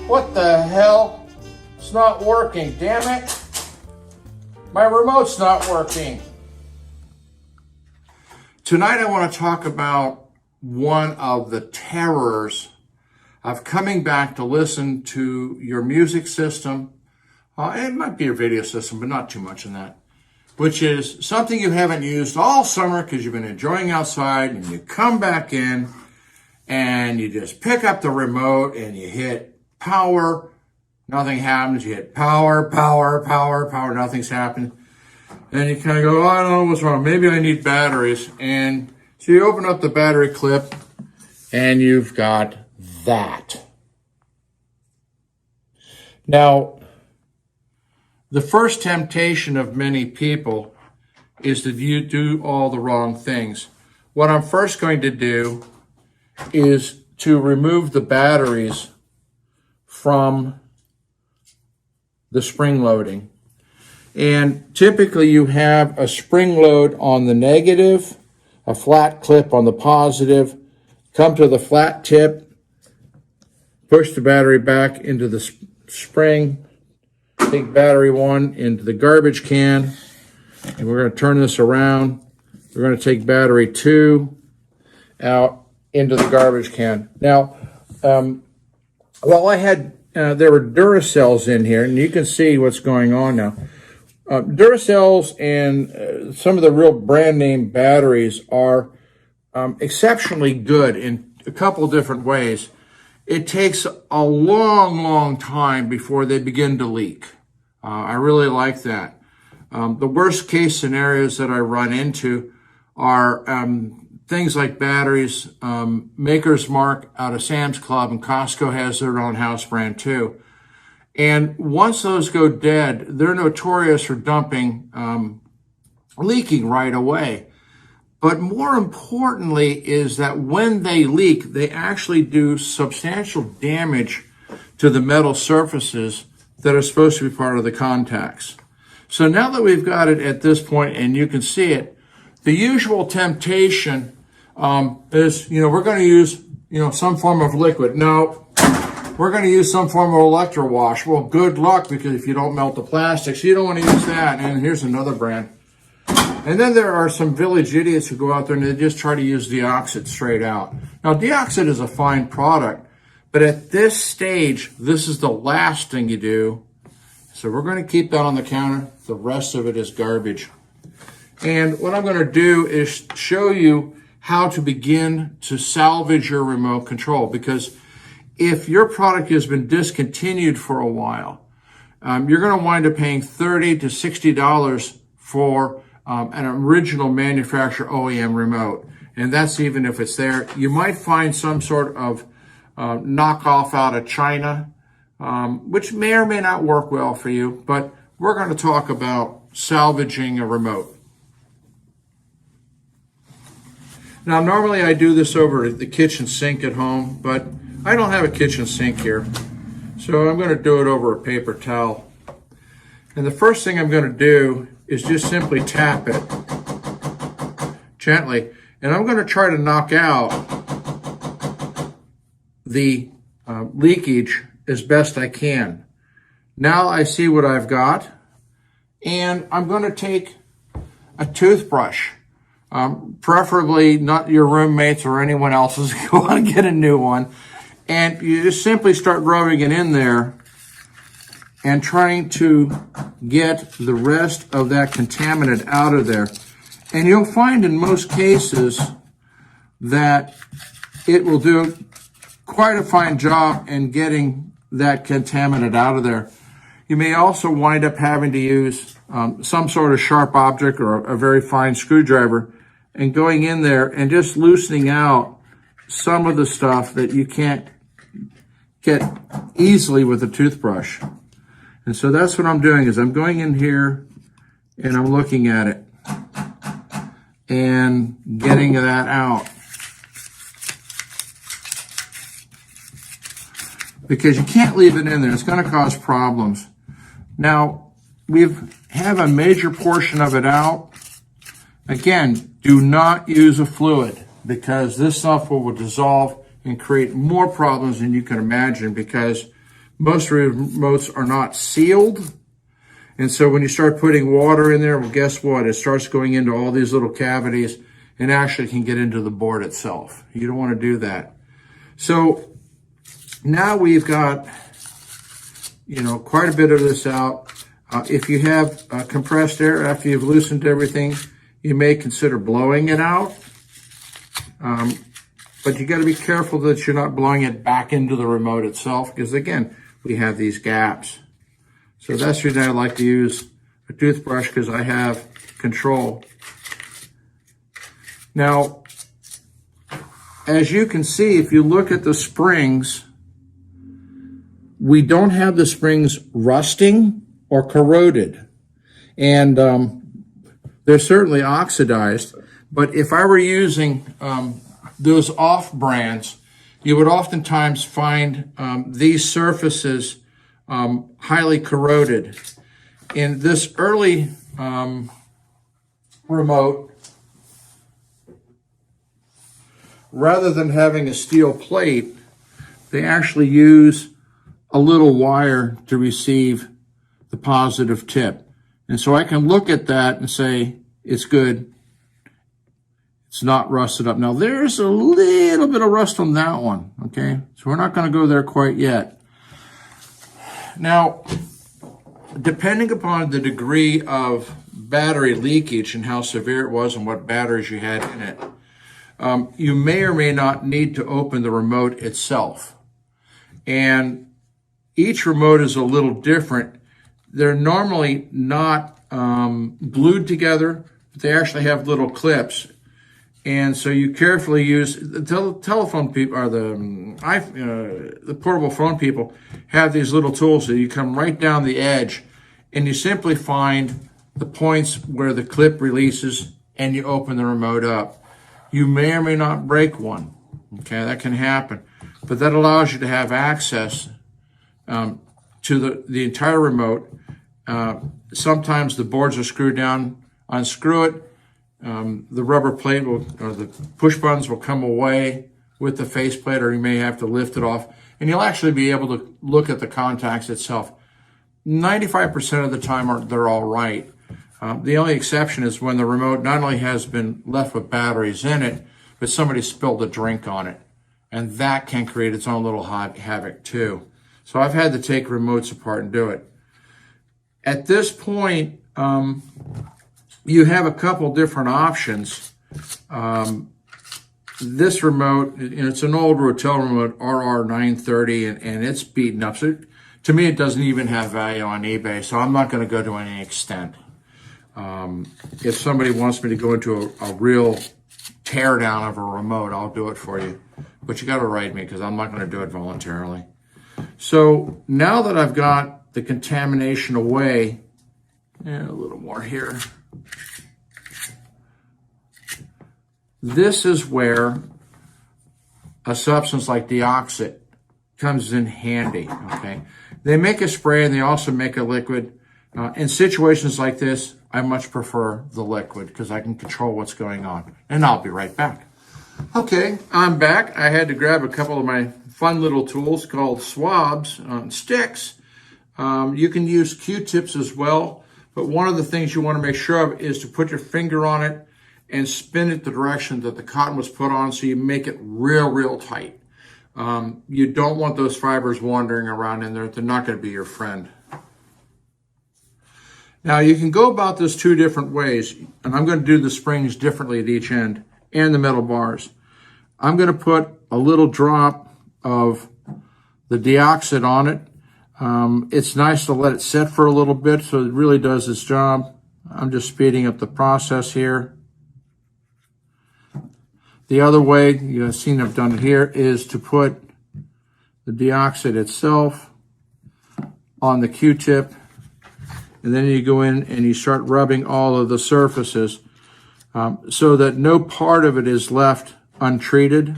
What the hell? It's not working, damn it. My remote's not working. Tonight I want to talk about one of the terrors of coming back to listen to your music system. It might be your video system, but not too much in that. Which is something you haven't used all summer because you've been enjoying outside, and you come back in and you just pick up the remote and you hit power, nothing happens. You hit power, nothing's happened. And you kind of go, oh, I don't know what's wrong. Maybe I need batteries. And so you open up the battery clip and you've got that. Now, the first temptation of many people is that you do all the wrong things. What I'm first going to do is to remove the batteries from the spring loading. And typically you have a spring load on the negative, a flat clip on the positive, come to the flat tip, push the battery back into the spring, take battery 1 into the garbage can, and we're going to turn this around. We're going to take battery 2 out into the garbage can. Now, I had, there were Duracells in here, and you can see what's going on now. Duracells and some of the real brand name batteries are exceptionally good in a couple different ways. It takes a long time before they begin to leak. I really like that. The worst case scenarios that I run into are things like batteries. Maker's Mark out of Sam's Club, and Costco has their own house brand too. And once those go dead, they're notorious for dumping, leaking right away. But more importantly is that when they leak, they actually do substantial damage to the metal surfaces that are supposed to be part of the contacts. So now that we've got it at this point and you can see it, the usual temptation is, we're going to use, some form of liquid. No, we're going to use some form of electrowash. Well, good luck, because if you don't melt the plastics, you don't want to use that. And here's another brand. And then there are some village idiots who go out there and they just try to use Deoxit straight out. Now, Deoxit is a fine product, but at this stage, this is the last thing you do. So we're going to keep that on the counter. The rest of it is garbage. And what I'm going to do is show you how to begin to salvage your remote control, because if your product has been discontinued for a while, you're going to wind up paying $30 to $60 for an original manufacturer OEM remote. And that's even if it's there. You might find some sort of knockoff out of China, which may or may not work well for you, but we're going to talk about salvaging a remote. Now, normally I do this over the kitchen sink at home, but I don't have a kitchen sink here, so I'm going to do it over a paper towel. And the first thing I'm going to do is just simply tap it gently, and I'm going to try to knock out the leakage as best I can. Now I see what I've got, and I'm going to take a toothbrush, preferably not your roommates or anyone else's. Go on and get a new one. And you just simply start rubbing it in there and trying to get the rest of that contaminant out of there. And you'll find in most cases that it will do quite a fine job in getting that contaminant out of there. You may also wind up having to use some sort of sharp object or a very fine screwdriver and going in there and just loosening out some of the stuff that you can't get easily with a toothbrush. And so that's what I'm doing, is I'm going in here and I'm looking at it and getting that out. Because you can't leave it in there. It's going to cause problems. Now, we have a major portion of it out. Again, do not use a fluid, because this stuff will dissolve and create more problems than you can imagine, because Most remotes are not sealed. And so when you start putting water in there, well, guess what? It starts going into all these little cavities and actually can get into the board itself. You don't want to do that. So now we've got, quite a bit of this out. If you have compressed air after you've loosened everything, you may consider blowing it out. But you got to be careful that you're not blowing it back into the remote itself, because again, we have these gaps. So that's the reason I like to use a toothbrush, because I have control. Now, as you can see, if you look at the springs, we don't have the springs rusting or corroded. And they're certainly oxidized. But if I were using those off brands, you would oftentimes find these surfaces highly corroded. In this early remote, rather than having a steel plate, they actually use a little wire to receive the positive tip. And so I can look at that and say, it's good. It's not rusted up. Now there's a little bit of rust on that one, okay? So we're not gonna go there quite yet. Now, depending upon the degree of battery leakage and how severe it was and what batteries you had in it, you may or may not need to open the remote itself. And each remote is a little different. They're normally not glued together, but they actually have little clips. And so you carefully use the telephone people, or the portable phone people have these little tools that you come right down the edge, and you simply find the points where the clip releases, and you open the remote up. You may or may not break one. Okay, that can happen, but that allows you to have access to the entire remote. Sometimes the boards are screwed down. Unscrew it. The rubber plate or the push buttons will come away with the faceplate, or you may have to lift it off, and you'll actually be able to look at the contacts itself. 95% of the time they're all right. The only exception is when the remote not only has been left with batteries in it, but somebody spilled a drink on it, and that can create its own little havoc too. So I've had to take remotes apart and do it. At this point, you have a couple different options. This remote, it's an old Rotel remote, RR930, and it's beaten up. So to me, it doesn't even have value on eBay, so I'm not going to go to any extent. If somebody wants me to go into a real tear down of a remote, I'll do it for you. But you got to write me, because I'm not going to do it voluntarily. So now that I've got the contamination away, and a little more here, this is where a substance like deoxit comes in handy, okay? They make a spray and they also make a liquid. In situations like this, I much prefer the liquid because I can control what's going on. And I'll be right back. Okay, I'm back. I had to grab a couple of my fun little tools called swabs on sticks. You can use Q-tips as well, but one of the things you want to make sure of is to put your finger on it and spin it the direction that the cotton was put on, so you make it real tight. You don't want those fibers wandering around in there. They're not going to be your friend. Now you can go about this two different ways, and I'm going to do the springs differently at each end and the metal bars. I'm going to put a little drop of the deoxit on it. It's nice to let it set for a little bit so it really does its job. I'm just speeding up the process here. The other way, you've seen I've done it here, is to put the deoxit itself on the Q-tip, and then you go in and you start rubbing all of the surfaces so that no part of it is left untreated.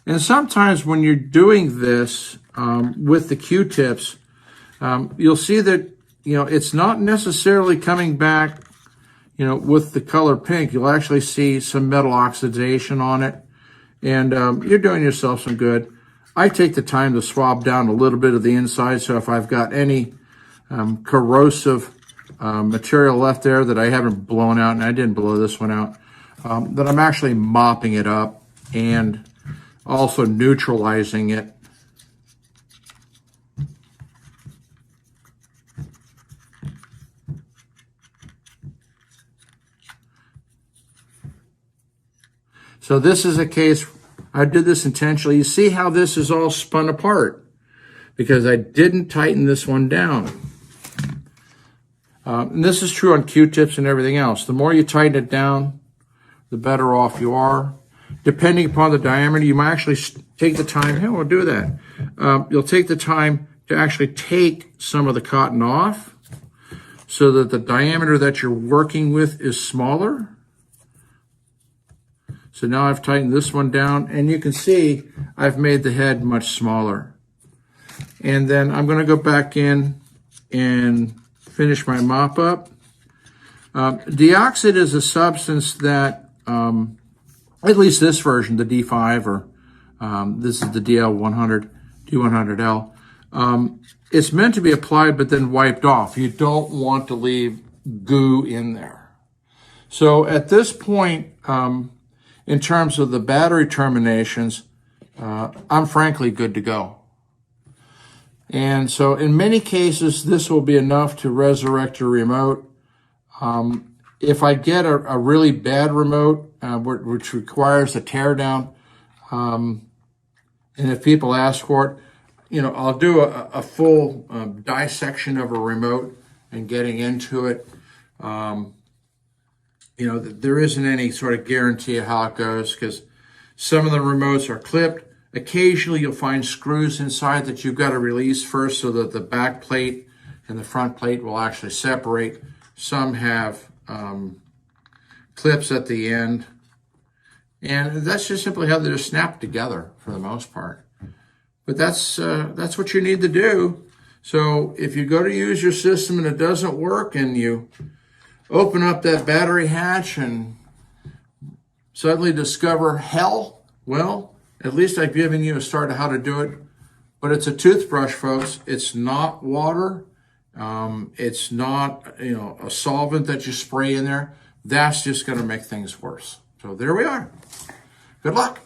And sometimes when you're doing this with the Q-tips, you'll see that, it's not necessarily coming back with the color pink. You'll actually see some metal oxidation on it, and you're doing yourself some good. I take the time to swab down a little bit of the inside, so if I've got any corrosive material left there that I haven't blown out, and I didn't blow this one out, that I'm actually mopping it up and also neutralizing it. So this is a case, I did this intentionally. You see how this is all spun apart because I didn't tighten this one down. And this is true on Q-tips and everything else. The more you tighten it down, the better off you are. Depending upon the diameter, you might actually take the time, hey, we'll do that. You'll take the time to actually take some of the cotton off so that the diameter that you're working with is smaller. So now I've tightened this one down, and you can see I've made the head much smaller. And then I'm going to go back in and finish my mop up. Deoxit is a substance that, at least this version, the D5, or this is the DL100, D100L, it's meant to be applied but then wiped off. You don't want to leave goo in there. So at this point, in terms of the battery terminations, I'm frankly good to go. And so in many cases, this will be enough to resurrect your remote. If I get a really bad remote, which requires a teardown, and if people ask for it, I'll do a full dissection of a remote and getting into it. There isn't any sort of guarantee of how it goes because some of the remotes are clipped. Occasionally, you'll find screws inside that you've got to release first so that the back plate and the front plate will actually separate. Some have clips at the end. And that's just simply how they're snapped together for the most part. But that's what you need to do. So if you go to use your system and it doesn't work and you open up that battery hatch and suddenly discover hell, well, at least I've given you a start of how to do it. But it's a toothbrush, folks. It's not water. It's not, a solvent that you spray in there. That's just going to make things worse. So there we are. Good luck.